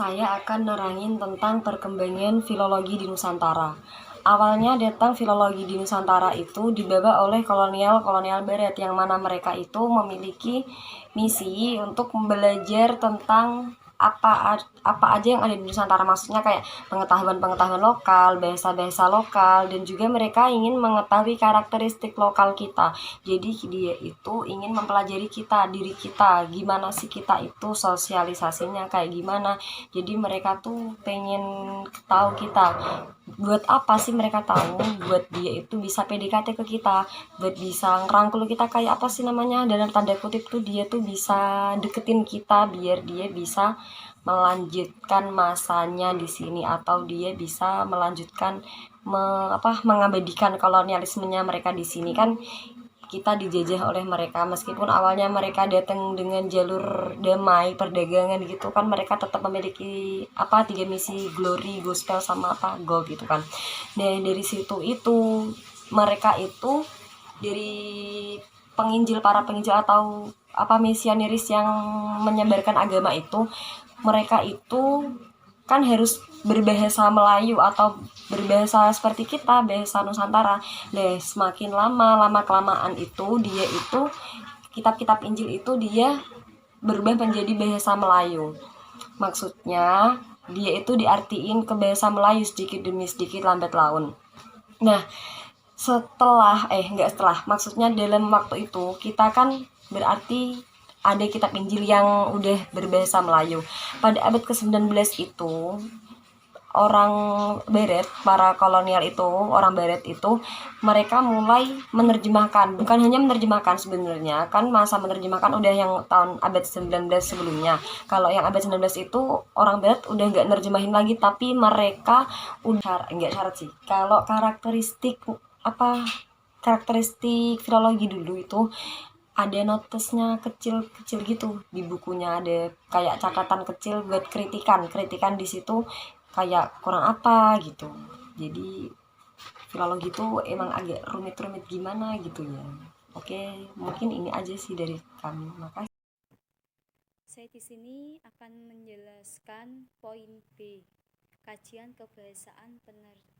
saya akan nerangin tentang perkembangan filologi di Nusantara. Awalnya datang filologi di Nusantara itu dibawa oleh kolonial Barat, yang mana mereka itu memiliki misi untuk belajar tentang apa aja yang ada di Nusantara, maksudnya kayak pengetahuan lokal, bahasa-bahasa lokal, dan juga mereka ingin mengetahui karakteristik lokal kita. Jadi dia itu ingin mempelajari diri kita, gimana sih kita itu sosialisasinya kayak gimana. Jadi mereka tuh pengen tahu kita, buat apa sih mereka tahu, buat dia itu bisa PDKT ke kita, buat bisa ngerangkul kita, kayak apa sih namanya, dalam tanda kutip tuh dia tuh bisa deketin kita biar dia bisa melanjutkan masanya di sini, atau dia bisa melanjutkan mengabadikan kolonialismenya mereka di sini. Kan kita dijajah oleh mereka, meskipun awalnya mereka datang dengan jalur damai perdagangan gitu kan, mereka tetap memiliki tiga misi: glory, gospel, sama gold gitu kan. Dan dari situ itu mereka itu dari para penginjil atau misionaris yang menyebarkan agama itu, mereka itu kan harus berbahasa Melayu atau berbahasa seperti kita, bahasa Nusantara. Nah, semakin lama kelamaan itu dia itu kitab-kitab Injil itu dia berubah menjadi bahasa Melayu. Maksudnya dia itu diartiin ke bahasa Melayu sedikit demi sedikit, lambat laun. Nah, maksudnya dalam waktu itu kita kan berarti ada kitab Injil yang udah berbahasa Melayu. Pada abad ke-19 itu orang Barat, para kolonial itu, orang Barat itu, mereka mulai menerjemahkan. Bukan hanya menerjemahkan, sebenarnya kan masa menerjemahkan udah yang tahun abad 19 sebelumnya. Kalau yang abad 19 itu orang Barat udah nggak nerjemahin lagi, tapi mereka udah nggak syarat sih. Kalau karakteristik filologi dulu itu ada notesnya kecil-kecil gitu di bukunya, ada kayak catatan kecil buat kritikan di situ, kayak kurang apa gitu. Jadi filologi itu emang agak rumit-rumit gimana gitu ya. Oke, mungkin ini aja sih dari kami. Makasih. Saya di sini akan menjelaskan poin B, kajian kebahasaan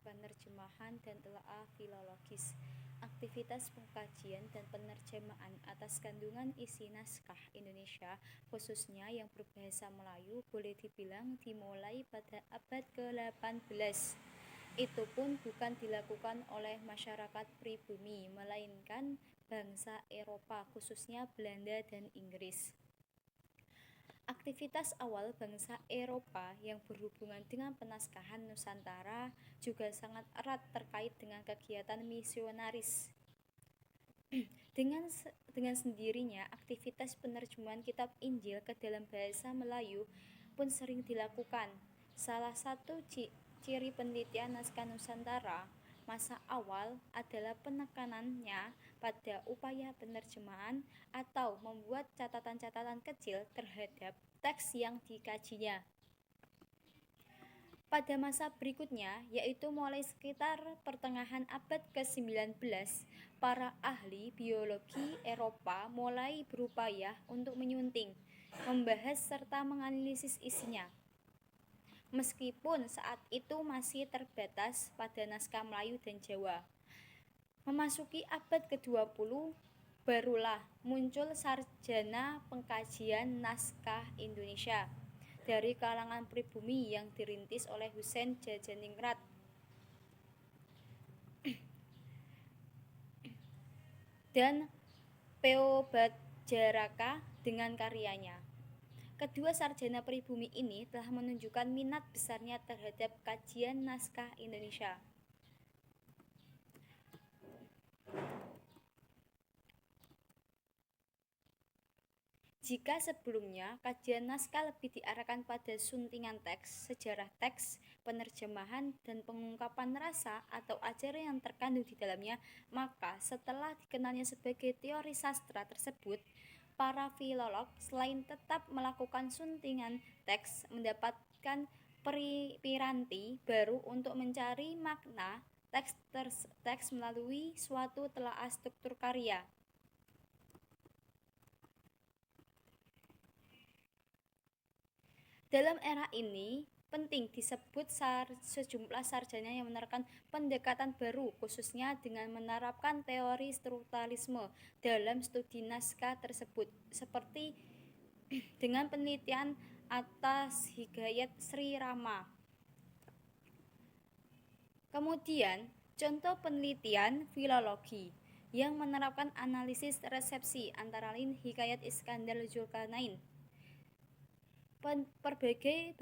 penerjemahan dan telaah filologis. Aktivitas pengkajian dan penerjemahan atas kandungan isi naskah Indonesia, khususnya yang berbahasa Melayu, boleh dibilang dimulai pada abad ke-18. Itu pun bukan dilakukan oleh masyarakat pribumi, melainkan bangsa Eropa, khususnya Belanda dan Inggris. Aktivitas awal bangsa Eropa yang berhubungan dengan penaskahan Nusantara juga sangat erat terkait dengan kegiatan misionaris. Dengan sendirinya, aktivitas penerjemahan kitab Injil ke dalam bahasa Melayu pun sering dilakukan. Salah satu ciri penelitian naskah Nusantara masa awal adalah penekanannya pada upaya penerjemahan atau membuat catatan-catatan kecil terhadap teks yang dikajinya. Pada masa berikutnya, yaitu mulai sekitar pertengahan abad ke-19, para ahli biologi Eropa mulai berupaya untuk menyunting, membahas serta menganalisis isinya. Meskipun saat itu masih terbatas pada naskah Melayu dan Jawa. Memasuki abad ke-20, barulah muncul sarjana pengkajian naskah Indonesia dari kalangan pribumi yang dirintis oleh Husein Jajaningrat dan P.O. Badjaraka dengan karyanya. Kedua sarjana pribumi ini telah menunjukkan minat besarnya terhadap kajian naskah Indonesia. Jika sebelumnya kajian naskah lebih diarahkan pada suntingan teks, sejarah teks, penerjemahan, dan pengungkapan rasa atau ajaran yang terkandung di dalamnya, maka setelah dikenalnya sebagai teori sastra tersebut, para filolog selain tetap melakukan suntingan teks, mendapatkan piranti baru untuk mencari makna teks melalui suatu telaah struktur karya. Dalam era ini, penting disebut sejumlah sarjana yang menerapkan pendekatan baru, khususnya dengan menerapkan teori strukturalisme dalam studi naskah tersebut, seperti dengan penelitian atas Hidayat Sri Rama. Kemudian, contoh penelitian filologi yang menerapkan analisis resepsi antara lain Hikayat Iskandar Zulkarnain. Berbagai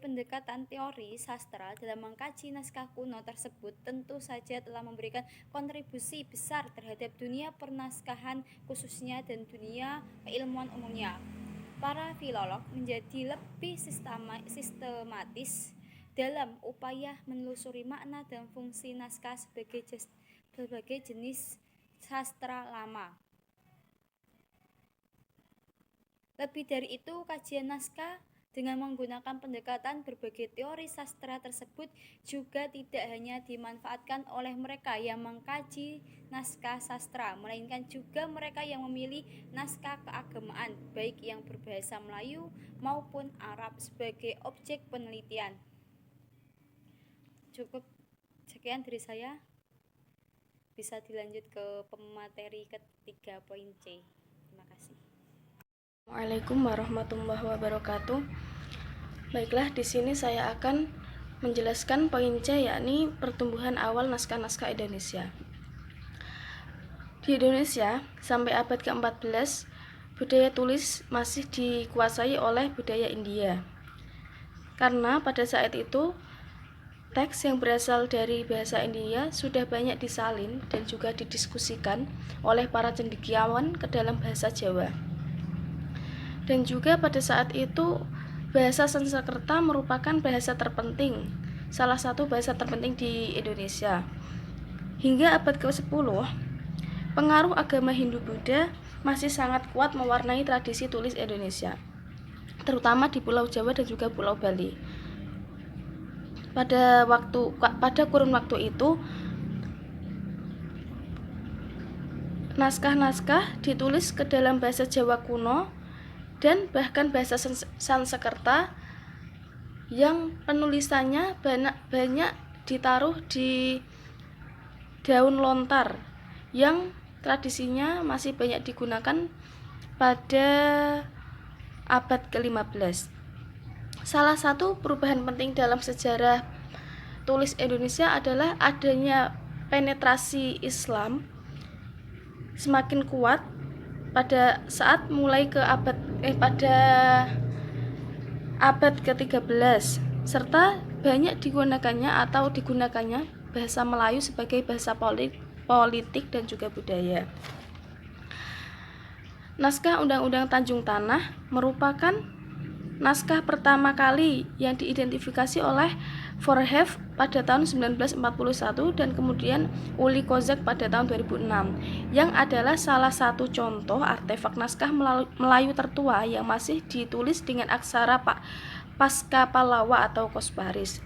pendekatan teori sastra dalam mengkaji naskah kuno tersebut tentu saja telah memberikan kontribusi besar terhadap dunia pernaskahan khususnya dan dunia keilmuan umumnya. Para filolog menjadi lebih sistematis dalam upaya menelusuri makna dan fungsi naskah sebagai jenis sastra lama. Lebih dari itu, kajian naskah dengan menggunakan pendekatan berbagai teori sastra tersebut juga tidak hanya dimanfaatkan oleh mereka yang mengkaji naskah sastra, melainkan juga mereka yang memilih naskah keagamaan, baik yang berbahasa Melayu maupun Arab sebagai objek penelitian. Cukup sekian dari saya. Bisa dilanjut ke pemateri ketiga poin C. Terima kasih. Assalamualaikum warahmatullahi wabarakatuh. Baiklah, di sini saya akan menjelaskan poin C, yakni pertumbuhan awal naskah-naskah Indonesia. Di Indonesia, sampai abad ke-14, budaya tulis masih dikuasai oleh budaya India. Karena pada saat itu, teks yang berasal dari bahasa India sudah banyak disalin dan juga didiskusikan oleh para cendekiawan ke dalam bahasa Jawa. Dan juga pada saat itu bahasa Sanskerta merupakan bahasa terpenting, salah satu bahasa terpenting di Indonesia. Hingga abad ke-10, pengaruh agama Hindu-Buddha masih sangat kuat mewarnai tradisi tulis Indonesia, terutama di Pulau Jawa dan juga Pulau Bali. Pada kurun waktu itu, naskah-naskah ditulis ke dalam bahasa Jawa kuno dan bahkan bahasa Sanskerta yang penulisannya banyak ditaruh di daun lontar yang tradisinya masih banyak digunakan pada abad ke-15. Salah satu perubahan penting dalam sejarah tulis Indonesia adalah adanya penetrasi Islam semakin kuat pada saat mulai pada abad ke-13, serta banyak digunakannya bahasa Melayu sebagai bahasa politik dan juga budaya. Naskah Undang-Undang Tanjung Tanah merupakan naskah pertama kali yang diidentifikasi oleh Voorhoeve pada tahun 1941 dan kemudian Uli Kozak pada tahun 2006, yang adalah salah satu contoh artefak naskah Melayu tertua yang masih ditulis dengan aksara Pasca Pallawa atau Kosparis.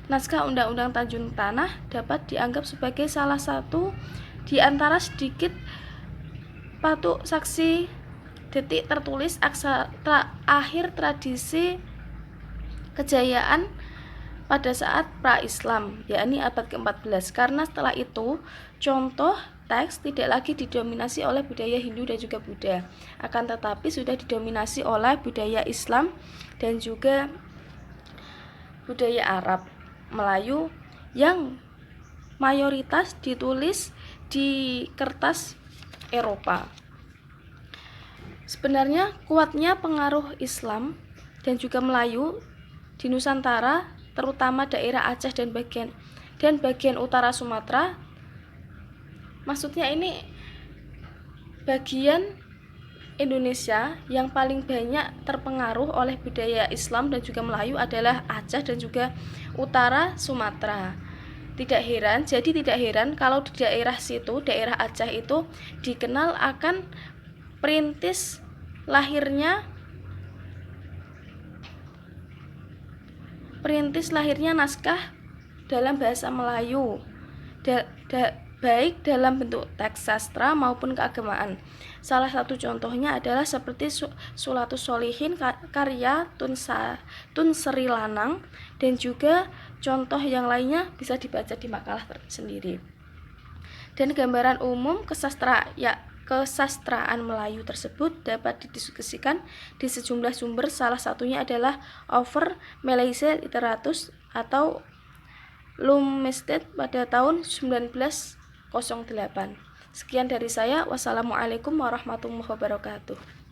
Naskah Undang-Undang Tanjung Tanah dapat dianggap sebagai salah satu di antara sedikit patuk saksi detik tertulis akhir tradisi kejayaan pada saat pra-Islam, yakni abad ke-14. Karena setelah itu, contoh teks tidak lagi didominasi oleh budaya Hindu dan juga Buddha, akan tetapi sudah didominasi oleh budaya Islam dan juga budaya Arab, Melayu yang mayoritas ditulis di kertas Eropa. Sebenarnya kuatnya pengaruh Islam dan juga Melayu di Nusantara, terutama daerah Aceh dan bagian utara Sumatera. Maksudnya ini bagian Indonesia yang paling banyak terpengaruh oleh budaya Islam dan juga Melayu adalah Aceh dan juga utara Sumatera. Tidak heran kalau di daerah Aceh itu dikenal akan perintis lahirnya naskah dalam bahasa Melayu. baik dalam bentuk teks sastra maupun keagamaan. Salah satu contohnya adalah seperti Sulatus Sholihin karya Tun Sri Lanang, dan juga contoh yang lainnya bisa dibaca di makalah tersendiri. Dan gambaran umum kesastraan Melayu tersebut dapat didiskusikan di sejumlah sumber, salah satunya adalah Over Maleisian Literatus atau Lumested pada tahun 1908. Sekian dari saya. Wassalamualaikum warahmatullahi wabarakatuh.